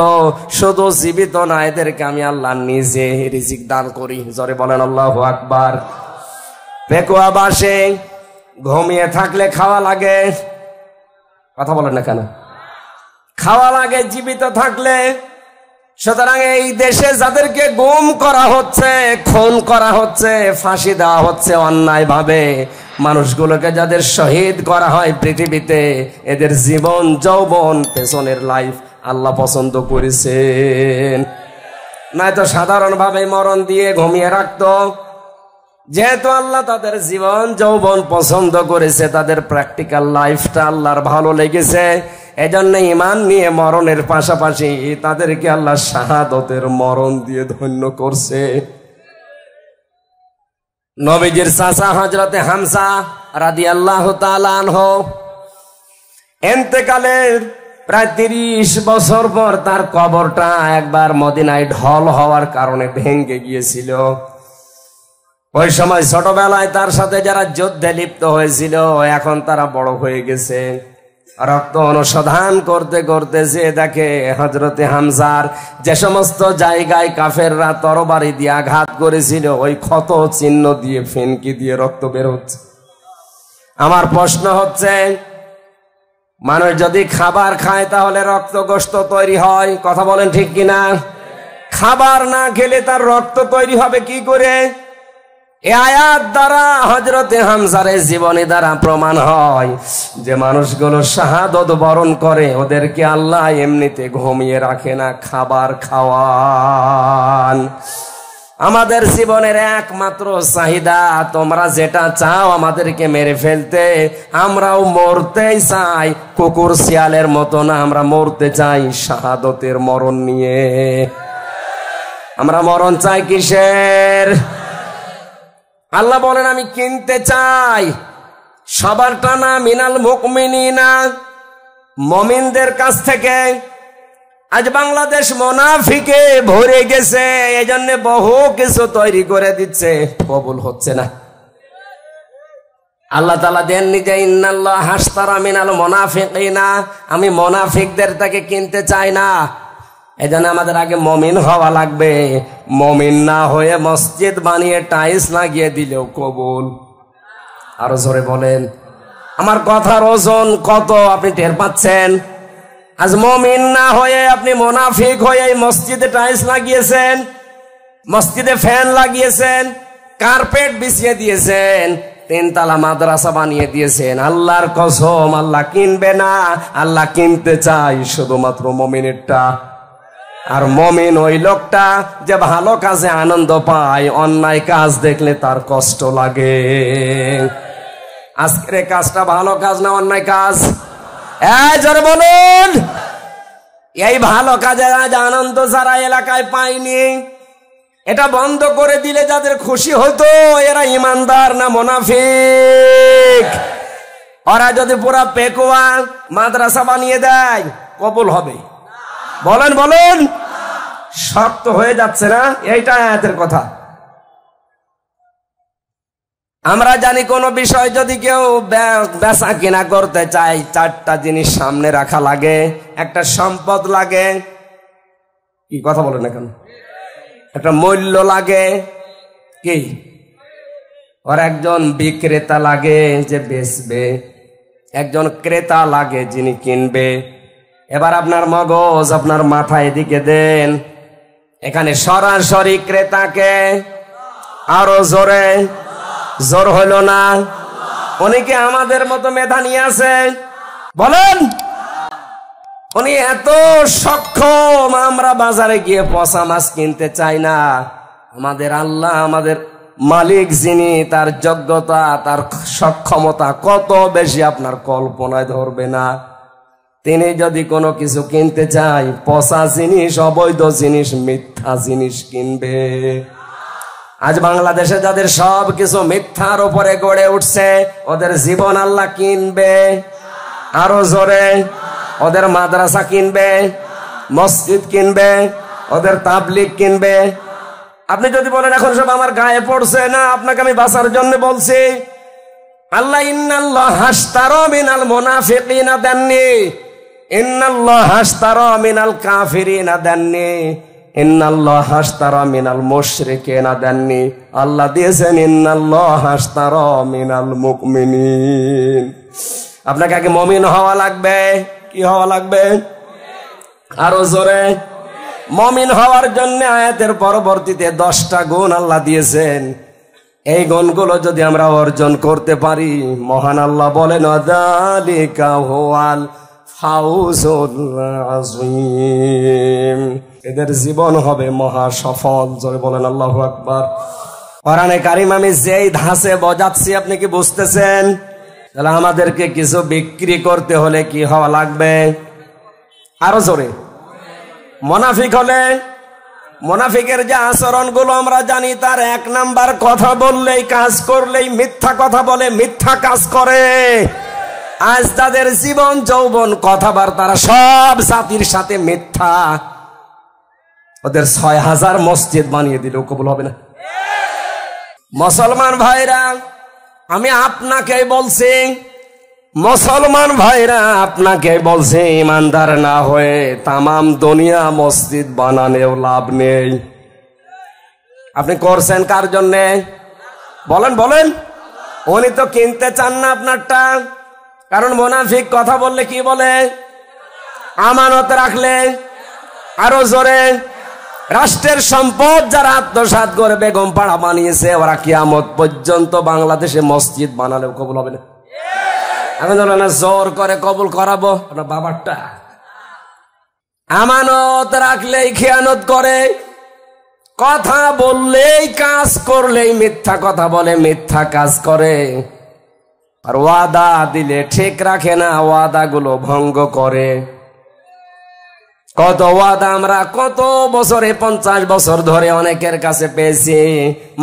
শুধু জীবিত না, এদেরকে আমি আল্লাহ নিজে রিজিক দান করি। জোরে বলেন আল্লাহু আকবার। পেকুয়া বাসে ঘুমিয়ে থাকলে খাওয়া লাগে, কথা বলেন না কেন? খাওয়া লাগে জীবিত থাকলে। সুতরাং এই দেশে যাদেরকে গুম করা হচ্ছে, খুন করা হচ্ছে, ফাঁসি দেওয়া হচ্ছে অন্যায় ভাবে, মানুষগুলোকে যাদের শহীদ করা হয় পৃথিবীতে, এদের জীবন যৌবন পেছনের লাইফ আল্লাহ পছন্দ করেছেন। নয়তো সাধারণভাবে মরণ দিয়ে ঘুমিয়ে রাখতো। যেহেতু আল্লাহ তাদের জীবন যৌবন পছন্দ করেছে, তাদের প্র্যাকটিক্যাল লাইফটা আল্লাহর ভালো লেগেছে, এজন্য ঈমান নিয়ে মরণের পাশাপাশি তাদেরকে আল্লাহ শাহাদতের মরণ দিয়ে ধন্য করছে। নবীজির চাচা হযরতে হামজা রাদিয়াল্লাহু তাআলা আনহু ইন্তেকালের প্রায় 30 বছর পর তার কবরটা একবার মদিনায় ঢল হওয়ার কারণে ভেঙে গিয়েছিল। ওই সময় ছোটবেলায় তার সাথে যারা যুদ্ধে লিপ্ত হয়েছিল, এখন তারা বড় হয়ে গেছে। রক্ত অনুসন্ধান করতে করতে যে দেখে হযরতে হামজার যে সমস্ত জায়গায় কাফেররা তরবারি দিয়ে আঘাত করেছিল, ওই ক্ষত চিহ্ন দিয়ে ফেনকি দিয়ে রক্ত বের হচ্ছে। আমার প্রশ্ন হচ্ছে, মানুষ যদি খাবার খায় তাহলে রক্ত গোশত তৈরি হয়, কথা বলেন ঠিক কিনা? খাবার না খেলে তার রক্ত তৈরি হবে কি করে? এই আয়াত দ্বারা, হযরতে হামজার জীবনী দ্বারা প্রমাণ হয় যে মানুষগুলো শাহাদত বরণ করে, ওদেরকে আল্লাহ এমনিতে ঘুমিয়ে রাখে না, খাবার খাওয়ান। আমাদের জীবনের একমাত্র চাহিদা, তোমরা যেটা চাও আমাদেরকে মেরে ফেলতে, আমরাও মরতেই চাই, কুকুর শিয়ালের মতো না, আমরা মরতে চাই শাহাদতের মরণ নিয়ে। আমরা মরণ চাই কিসের? আল্লাহ বলেন, আমি কিনতে চাই সবার টানা মিনাল মুমিনিনা, মুমিনদের কাছ থেকে। আজ বাংলাদেশ মুনাফিকে ভরে গেছে, এজন্য বহু কিছু তৈরি করে দিচ্ছে, কবুল হচ্ছে না। আল্লাহ তাআলা দেননি যে ইন্নাল্লাহ হাশতারা মিনাল মুনাফিকিনা, আমি মুনাফিকদের থেকে কিনতে চাই না। এজন্য আমাদের আগে মুমিন হওয়া লাগবে। মুমিন না হয়ে মসজিদ বানিয়ে টাইলস লাগিয়ে দিলেও কবুল। আরো জোরে বলেন। আমার কথার ওজন কত আপনি টের পাচ্ছেন? আজ মুমিন না হয়ে আপনি মুনাফিক হয়ে মসজিদে টাইলস লাগিয়েছেন, মসজিদে ফ্যান লাগিয়েছেন, কার্পেট বিছিয়ে দিয়েছেন, 3 তলা মাদ্রাসা বানিয়ে দিয়েছেন। আল্লাহর কসম, আল্লাহ কিনবে না, আল্লাহ কিনতে চাই শুধুমাত্র মুমিনেরটা। আর মুমিন ওই লোকটা যে ভালো কাজে আনন্দ পায়, অন্যায় কাজ দেখলে তার কষ্ট লাগে। আজকের কাজটা ভালো কাজ না অন্যায় কাজ? জোরে বলুন। এই ভালো কাজে আজ আনন্দ যারা এলাকায় পায়নি, এটা বন্ধ করে দিলে যাদের খুশি হতো, এরা ইমানদার না মুনাফিক? ওরা যদি পুরা পেকুয়া মাদ্রাসা বানিয়ে দেয়, কবুল হবে? বলেন বলেন। শক্ত হয়ে যাচ্ছে না? এইটা আয়াতের কথা। আমরা জানি কোন বিষয় যদি কেউ বেচা কিনা করতে চায়, 4টা জিনিস সামনে রাখা লাগে। একটা সম্পদ লাগে, কি কথা বলেন না কেন? একটা মূল্য লাগে, কি? আর একজন বিক্রেতা লাগে যে বেচবে, একজন ক্রেতা লাগে যিনি কিনবে। এবার আপনার মগজ, আপনার মাথা এদিকে দেন। এখানে সরাসরি ক্রেতাকে, আরো জোরে, জোর হইল না? উনি কি আমাদের মতো মেধা নিয়ে আছে? বলেন। উনি এত সক্ষম, আমরা বাজারে গিয়ে পচা মাছ কিনতে চাই না। আমাদের আল্লাহ, আমাদের মালিক যিনি, তার যোগ্যতা, তার সক্ষমতা কত বেশি আপনার কল্পনায় ধরবে না। তিনি যদি কোনো কিছু কিনতে চায়, পচা জিনিস, অবৈধ জিনিস, মিথ্যা জিনিস কিনবে। আজ বাংলাদেশে যাদের সব কিছু মিথ্যার উপরে গড়ে উঠছে, ওদের জীবন আল্লাহ কিনবে? আরো জোরে। ওদের মাদ্রাসা কিনবে, মসজিদ কিনবে, ওদের তাবলিগ কিনবে। আপনি যদি বলেন এখন সব আমার গায়ে পড়ছে, না, আপনাকে আমি বাঁচার জন্য বলছি। আল্লাহ ইন্নাল্লাহ হাশতারা মিনাল মুনাফিকিনা দেননি, ইন্নাল্লাহ হাশতারা মিনাল কাফিরিনা দেননি, ইন্নাল্লাহ হাশতারা মিনাল মুশরিকিনা দেননি। আল্লাহ দিয়েছেন ইন্নাল্লাহ হাশতারা মিনাল মুমিনিন। আপনাকে আগে মুমিন হওয়া লাগবে। কি হওয়া লাগবে? আরো জোরে। মুমিন হওয়ার জন্য আয়াতের পরবর্তীতে 10টা গুণ আল্লাহ দিয়েছেন। এই গুণগুলো যদি আমরা অর্জন করতে পারি, মহান আল্লাহ বলেন যালিকা হুয়াল ফাউজুল আযীম, এদের জীবন হবে মহা সফল। জোরে বলেন আল্লাহু আকবার। কোরআনে কারীম আমি যেই ধাঁচে বোঝাচ্ছি, আপনি কি বুঝতেছেন? তাহলে আমাদেরকে কিছু বিক্রি করতে হলে কি হওয়া লাগবে? আরো জোরে। মুনাফিক হলে, মুনাফিকের যে আচরণগুলো আমরা জানি, তার 1 নাম্বার, কথা বললেই কাজ করলেই মিথ্যা কথা বলে, মিথ্যা কাজ করে। আজ তাদের জীবন যৌবন কথাবার্তা সব জাতির সাথে মিথ্যা। ওদের 6000 মসজিদ বানিয়ে দিলেও কবুল হবে না। মুসলমান ভাইরা, আমি আপনাকে বলছি, মুসলমান ভাইরা আপনাকে বলছে, ইমানদার না হয়ে তামাম দুনিয়া মসজিদ বানানেও লাভ নেই। আপনি করছেন কার জন্যে? বলেন বলেন। উনি তো কিনতে চান না আপনারটা। কারণ মুনাফিক কথা বললে কি বলে? আমানত রাখলে। আরো জোরে। রাষ্ট্রের সম্পদ যারা আত্মসাৎ করে বেগম পাড়া বানিয়েছে, ওরা কিয়ামত পর্যন্ত বাংলাদেশে মসজিদ বানালেও কবুল হবে না। আমি না জোর করে কবুল করাবো আপনার বাবারটা। আমানত রাখলেই খেয়ানত করে, কথা বললেই কাজ করলেই মিথ্যা কথা বলে, মিথ্যা কাজ করে। আর ওয়াদা দিলে ঠিক রাখে না, ওয়াদাগুলো ভঙ্গ করে। কত ওয়াদা আমরা কত বছরে, 50 বছর ধরে অনেকের কাছে পেয়েছি।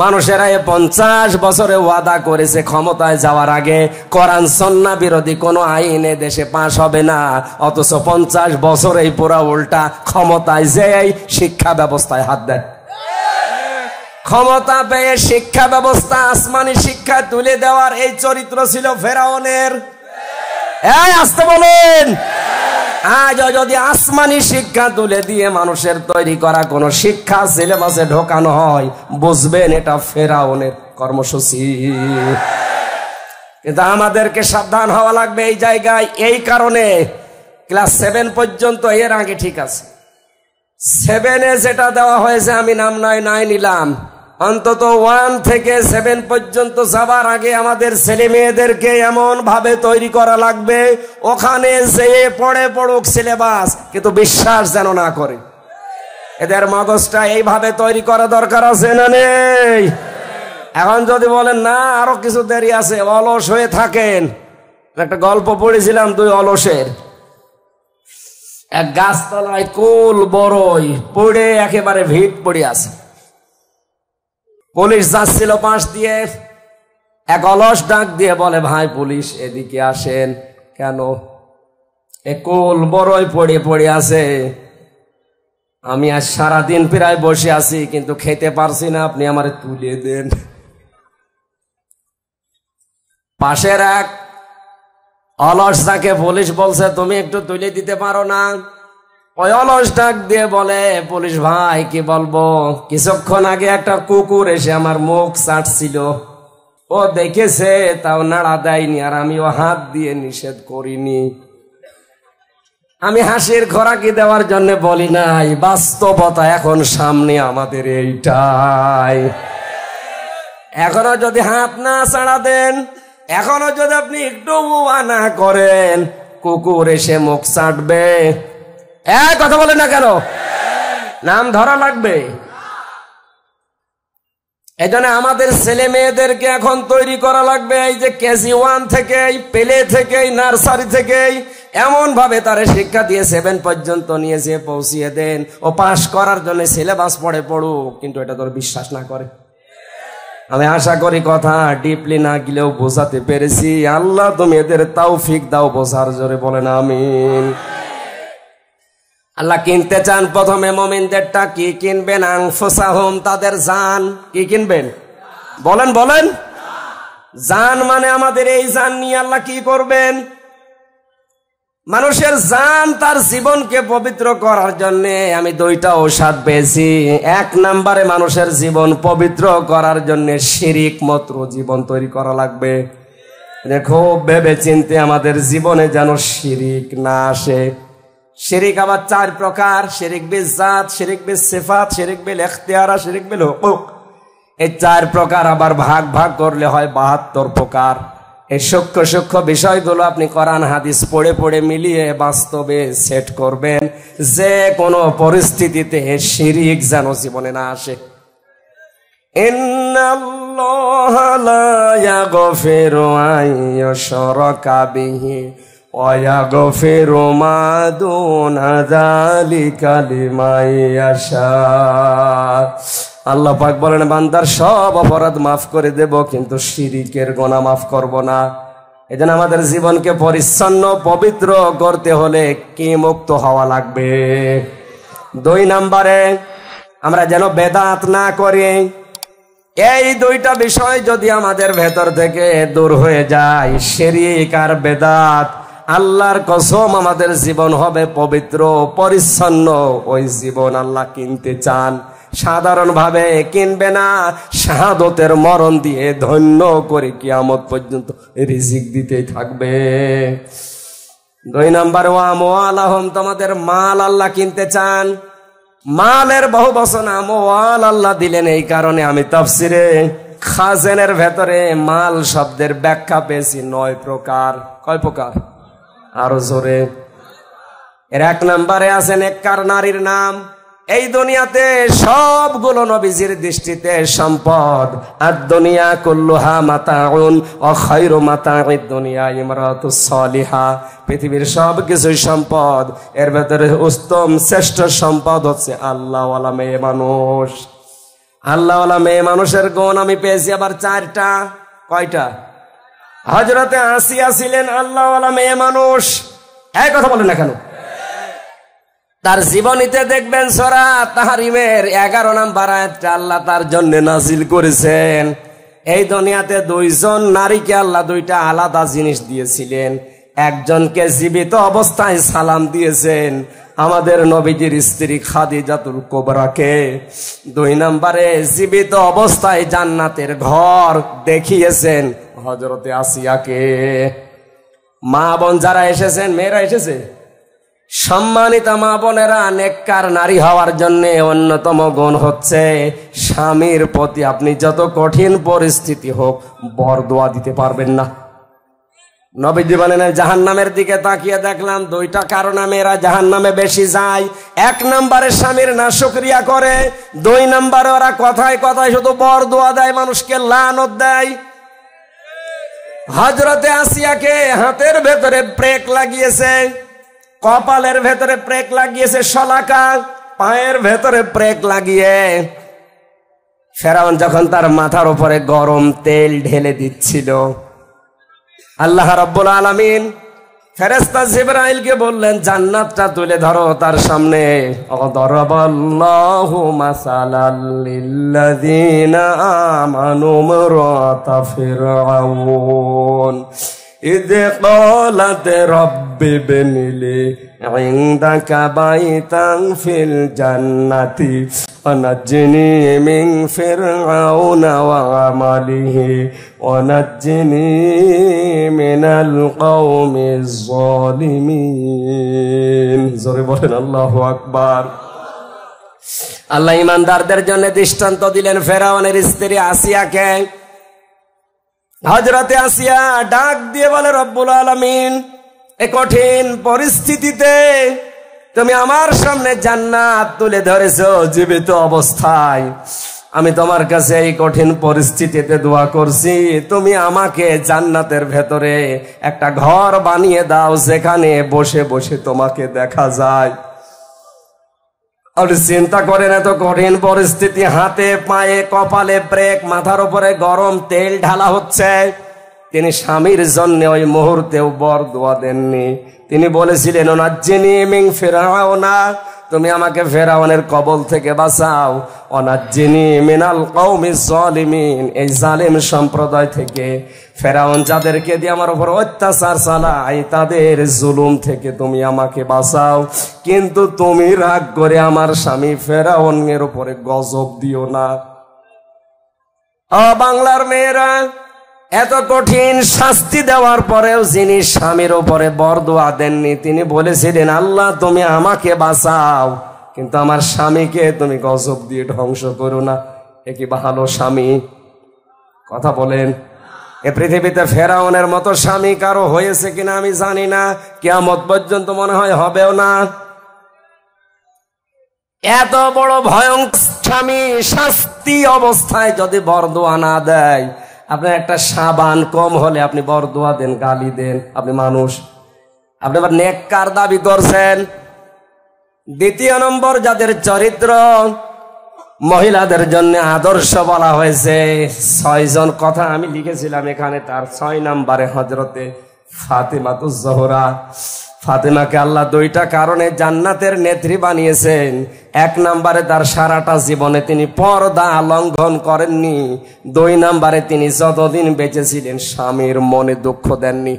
মানুষেরা 50 বছরে ওয়াদা করেছে ক্ষমতায় যাওয়ার আগে কোরআন সুন্নাহ বিরোধী কোনো আইন দেশে পাশ হবে না, অথচ 50 বছরেই পুরা উল্টা ক্ষমতায় যেই শিক্ষা ব্যবস্থায় হাত দেয়। ক্ষমতা পেয়ে শিক্ষা ব্যবস্থা আসমানি শিক্ষা তুলে দেওয়ার এই চরিত্র ছিল ফেরাউনের। এই আসতে বলেন। আজ যদি আসমানি শিক্ষা তুলে দিয়ে মানুষের তৈরি করা কোন শিক্ষা সিলেবাসে ঢোকানো হয়, বুঝবেন এটা ফেরাউনের কর্মসূচি। কিন্তু আমাদেরকে সাবধান হওয়া লাগবে এই জায়গায়। এই কারণে ক্লাস 7 পর্যন্ত, এর আগে ঠিক আছে, 7-এ যেটা দেওয়া হয়েছে আমি নাম নয় 9 নিলাম, অন্তত 1 থেকে 7 পর্যন্ত যাবার আগে আমাদের ছেলে মেয়েদেরকে এমন ভাবে তৈরি করা লাগবে, ওখানে যে পড়ুক সিলেবাস, কিন্তু বিশ্বাস যেন না করে। এদের মগজটা এইভাবে তৈরি করা দরকার আছে না নেই? এখন যদি বলেন না আরো কিছু দেরি আছে, অলস হয়ে থাকেন। একটা গল্প পড়েছিলাম 2 অলসের। এক গাছতলায় কুল বড়ই পড়ে একেবারে ভিট পড়ে আছে। পুলিশ যাচ্ছিল পাশ দিয়ে, এক অলস ডাক দিয়ে বলে, ভাই পুলিশ এদিকে আসেন। কেন? এ কুল বড়ই পড়ে আছে, আমি আজ সারাদিন প্রায় বসে আছি কিন্তু খেতে পারছি না, আপনি আমারে তুলে দেন। পাশের এক অলস তাকে পুলিশ বলছে, তুমি একটু তুলে দিতে পারো না? ওই অলস ডাক দিয়ে বলে, পুলিশ ভাই কি বলবো, কিছুক্ষণ আগে একটা কুকুর এসে আমার মুখ চাটছিল, ও দেখেছে তাও নাড়া দেয়নি, আর আমিও হাত দিয়ে নিষেধ করিনি। আমি হাসির খোরাকি দেওয়ার জন্য বলি নাই, বাস্তবতা এখন সামনে আমাদের এইটাই। এখনো যদি হাত না ছাড়া দেন, এখনো যদি আপনি একটু না করেন, কুকুর এসে মুখ চাটবে। কথা বলে না কেন? নাম ধরা লাগবে। এই জন্য আমাদের ছেলে মেয়েদেরকে এখন তৈরি করা লাগবে, এই যে কেজি 1 থেকে, পেলে থেকে, নার্সারি থেকে এমন ভাবে তারে শিক্ষা দিয়ে 7 পর্যন্ত নিয়ে যেয়ে পৌঁছিয়ে দেন, ও পাশ করার জন্য সিলেবাস পড়ুক, কিন্তু এটা তোর বিশ্বাস না করে। আমি আশা করি কথা ডিপলি না গেলেও বোঝাতে পেরেছি। আল্লাহ তুমি এদের তৌফিক দাও বোঝার, জোরে বলেন আমিন। আল্লাহ কিনতে চান প্রথমে মুমিনদেরটা। কি কিনবেন? আনফুসাহুম, তাদের জান। কি কিনবেন? বলেন বলেন। জান মানে আমাদের এই জান নিয়ে আল্লাহ কি করবেন? মানুষের জান তার জীবনকে পবিত্র করার জন্য আমি দুইটা ঔষধ পেয়েছি। এক নম্বরে মানুষের জীবন পবিত্র করার জন্য শিরিক মুক্ত জীবন তৈরি করা লাগবে। দেখো ভেবে চিন্তে আমাদের জীবনে যেন শিরিক না আসে। শিরিক আবার 4 প্রকার: শিরিক বিল জাত, শিরিক বিল সিফাত, শিরিক বিল ইখতিয়ার, শিরিক বিল হুকুক। এই 4 প্রকার আবার ভাগ ভাগ করলে হয় 72 প্রকার। এই সূক্ষ্ম সূক্ষ্ম বিষয়গুলো আপনি কোরআন হাদিস পড়ে পড়ে মিলিয়ে বাস্তবে সেট করবেন, যে কোনো পরিস্থিতিতে শিরিক যেন জীবনে না আসে। ইন্নাল্লাহা লা ইয়াগফিরু আন ইউশরাকা বিহি ওয়া ইয়াগফিরু মা দুনা যালিকা লিমান ইয়াশা। আল্লাহ পাক বলেন, বান্দার সব অপরাধ মাফ করে দেব, কিন্তু শিরিকের গুনাহ মাফ করব না। এজন্য আমাদের জীবনকে পরিচ্ছন্ন পবিত্র করতে হলে কি মুক্ত হওয়া লাগবে? 2 নম্বরে আমরা যেন বেদাত না করি। এই 2টা বিষয় যদি আমাদের ভেতর থেকে দূর হয়ে যায়, শিরিক আর বেদাত, আল্লাহর কসম আমাদের জীবন হবে পবিত্র পরিচ্ছন্ন। ওই জীবন আল্লাহ কিনতে চান। সাধারণ ভাবে কিনবে না, শাহাদতের মরণ দিয়ে ধন্য করে কিয়ামত পর্যন্ত রিজিক দিতেই থাকবে। 2 নম্বর, ওয়া আমওয়ালাহুম, তোমাদের মাল আল্লাহ কিনতে চান। মালের বহু বচন আমওয়াল আল্লাহ দিলেন এই কারণে আমি তাফসিরে খাজেনের ভেতরে মাল শব্দের ব্যাখ্যা পেয়েছি 9 প্রকার। কয় প্রকার? আরো জোরে। এর 1 নম্বরে আছে নেককার নারীর নাম। এই দুনিয়াতে সবগুলো নবীজির দৃষ্টিতে সম্পদ। আর দুনিয়া কুল্লুহা মাতাউন ওয়া খায়রু মাতাউদ দুনিয়া ইমরাতুস সালিহা। পৃথিবীর সব কিছুই সম্পদ, এর ভেতরে উত্তম শ্রেষ্ঠ সম্পদ হচ্ছে আল্লাহওয়ালা মেয়ে মানুষ। আল্লাহওয়ালা মেয়ে মানুষের গুণ আমি পেয়েছি আবার 4টা। কয়টা? হযরতে আসিয়া ছিলেন আল্লাহওয়ালা মেয়ে মানুষ। এই কথা বলেন না কেন? তার জীবনীতে দেখবেন সূরা তাহরিমের 11 নম্বর আয়াতটা আল্লাহ তার জন্য নাজিল করেছেন। এই দুনিয়াতে 2 জন নারীকে আল্লাহ 2টা আলাদা জিনিস দিয়েছিলেন। একজনকে জীবিত অবস্থায় সালাম দিয়েছেন, আমাদের নবীজির স্ত্রী খাদিজাতুল কুবরাকে। 2 নম্বরে জীবিত অবস্থায় জান্নাতের ঘর দেখিয়েছেন হযরতে আসিয়াকে। মা বোন যারা এসেছেন, মেয়েরা এসেছে, সম্মানিত মা বোনেরা, নেককার নারী হওয়ার জন্য অন্যতম গুণ হচ্ছে স্বামীর প্রতি আপনি যত কঠিন পরিস্থিতি হোক বরদোয়া দিতে পারবেন না। নবীজি বলেন, জাহান্নামের দিকে তাকিয়ে দেখলাম 2টা কারণে মেয়েরা জাহান্নামে বেশি যায়। 1 নম্বরে স্বামীর নাশুকরিয়া করে, 2 নম্বরে ওরা কথায় কথায় শুধু বরদোয়া দেয়, মানুষকে লানত দেয়। হযরতে আসিয়াকে হাতের ভেতরে ব্রেক লাগিয়েছে, কপালের ভেতরে ব্রেক লাগিয়েছে শলাকা, পায়ের ভেতরে ব্রেক লাগিয়ে ফেরাউন যখন তার মাথার উপরে গরম তেল ঢেলে দিচ্ছিল, আল্লাহ রাব্বুল আলামিন ফেরেশতা জিবরাইলকে বললেন, জান্নাতটা তুলে ধরো তার সামনে। অদরাবাল্লাহু মাসালাল লিল্লাযিনা আমানু ইমরাতা ফিরআউন إذ قالت رب ابن لي عندك بيتا في الجنة ونجني من فرعون وعمله ونجني من القوم الظالمين। জোরে বলেন আল্লাহু আকবার। আল্লাহ ইমানদারদের জন্য দৃষ্টান্ত দিলেন ফেরাউনের স্ত্রী আসিয়াকে। হযরতে আসিয়া ডাক দিয়ে বলে, রব্বুল আলামিন, এই কঠিন পরিস্থিতিতে তুমি আমার সামনে জান্নাত তুলে ধরেছো জীবিত অবস্থায়। আমি তোমার কাছে এই কঠিন পরিস্থিতিতে দোয়া করছি, তুমি আমাকে জান্নাতের ভেতরে একটা ঘর বানিয়ে দাও যেখানে বসে বসে তোমাকে দেখা যায়। আপনি চিন্তা করেন, এত কঠিন পরিস্থিতি, হাতে পায়ে কপালে ব্রেক, মাথার উপরে গরম তেল ঢালা হচ্ছে। তিনি স্বামীর জন্য ওই মুহূর্তেও বরদোয়া দেননি। তিনি বলেছিলেন, ওনাজ্জিনি মিন ফিরাউনা, তুমি আমাকে ফেরাউনের কবল থেকে বাঁচাও, ওনাজ্জিনি মিনাল কওমিজ জালিমিন, এই জালিম সম্প্রদায় থেকে, ফেরাউন যাদেরকে দিয়ে আমার উপর অত্যাচার চালায় তাদের জুলুম থেকে তুমি আমাকে বাঁচাও, কিন্তু তুমি রাগ করে আমার স্বামী ফেরাউনের উপরে গজব দিও না। বাংলার মেয়েরা, এত কঠিন শাস্তি দেওয়ার পরেও যিনি স্বামীর উপরে বরদোয়া দেননি, তিনি বলেছিলেন, আল্লাহ তুমি আমাকে বাঁচাও, কিন্তু আমার স্বামীকে তুমি গজব দিয়ে ধ্বংস করো না। এ কি ভালো স্বামী? কথা বলেন। এ পৃথিবীতে ফেরাউনের মতো স্বামী কারো হয়েছে কিনা আমি জানি না, কিয়ামত পর্যন্ত মনে হয় হবেও না। এত বড় ভয়ঙ্কর স্বামী শাস্তি অবস্থায় যদি বরদোয়া না দেয়, আপনার একটা সাবান কম হলে আপনি বরদোয়া দেন, গালি দেন, আপনি মানুষ, আপনি আবার নেককার দাবি করছেন। দ্বিতীয় নম্বর, যাদের চরিত্র মহিলাদের জন্য আদর্শ বলা হয়েছে, 6 জন কথা আমি লিখেছিলাম এখানে, তার 6 নম্বরে হযরতে ফাতেমাতুজ জোহরা। ফাতেমাকে আল্লাহ 2টা কারণে জান্নাতের নেত্রী বানিয়েছেন। 1 নম্বরে তার সারাটা জীবনে তিনি পর্দা লঙ্ঘন করেননি। 2 নম্বরে তিনি যতদিন বেঁচে ছিলেন স্বামীর মনে দুঃখ দেননি।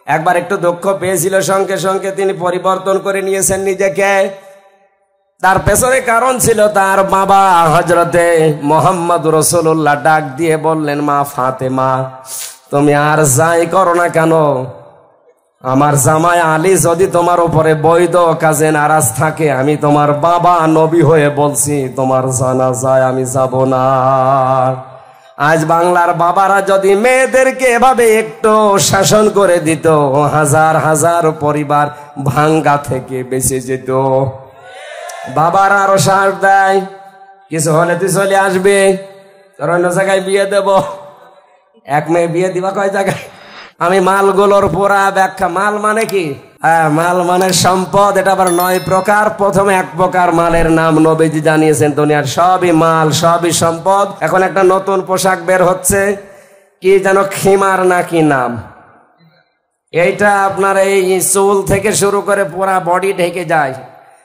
একবার একটু দুঃখ পেয়েছিল, সঙ্গে সঙ্গে তিনি পরিবর্তন করে নিয়েছেন নিজেকে। তার পেছনে কারণ ছিল, তার বাবা হযরতে মুহাম্মদ রাসূলুল্লাহ ডাক দিয়ে বললেন, মা ফাতেমা, তুমি আর যাই করো না কেন, আমার জামাই আলী যদি তোমার উপরে বৈধ কাজে নারাজ থাকে, আমি তোমার বাবা নবী হয়ে বলছি, তোমার জানাজায় আমি যাব না। আজ বাংলার বাবারা যদি মেয়েদেরকে এভাবে একটু শাসন করে দিত, হাজার হাজার পরিবার ভাঙ্গা থেকে বেঁচে যেত। বাবার আরো সাহস দেয়, কিছু হলে তুই চলে আসবে, তোর অন্য জায়গায় বিয়ে দেব। এক মেয়ে বিয়ে দিবা কয় জায়গায়? আমি মালগুলোর পুরা ব্যাখ্যা। মাল মানে কি? মাল মানে সম্পদ। এটা আবার 9 প্রকার। প্রথমে 1 প্রকার মালের নাম নবীজি জানিয়েছেন, দুনিয়ার সবই মাল, সবই সম্পদ। এখন একটা নতুন পোশাক বের হচ্ছে, কি যেন খিমার নাকি নাম, এইটা আপনার এই চুল থেকে শুরু করে পুরা বডি ঢেকে যায়।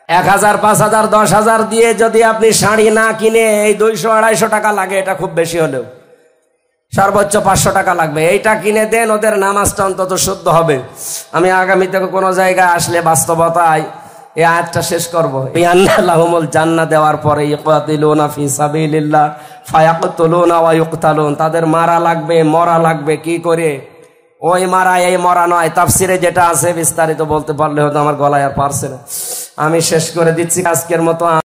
1000, 5000, 10,000 দিয়ে যদি আপনি শাড়ি না কিনে, এই 200-250 টাকা লাগে, এটা খুব বেশি হলেও সর্বোচ্চ 500 টাকা লাগবে। এইটা কিনে দেন, ওদের নামাজটা অন্তত শুদ্ধ হবে। আমি আগামীতে কোনো জায়গায় আসলে বাস্তবতায় এই আয়াতটা শেষ করবো। ইয়ান্নালাহুমুল জান্নাহ দেওয়ার পরে ইকাতিলুনা ফি সাবিলিল্লাহ ফায়াকতুলুনা ওয়া ইউকতালুন, তাদের মারা লাগবে, মরা লাগবে। কি করে? ওই মারা এই মরা নয়। তাফসিরে যেটা আছে বিস্তারিত বলতে পারলে হয়তো, আমার গলায় আর পারছে না। আমি শেষ করে দিচ্ছি আজকের মতো।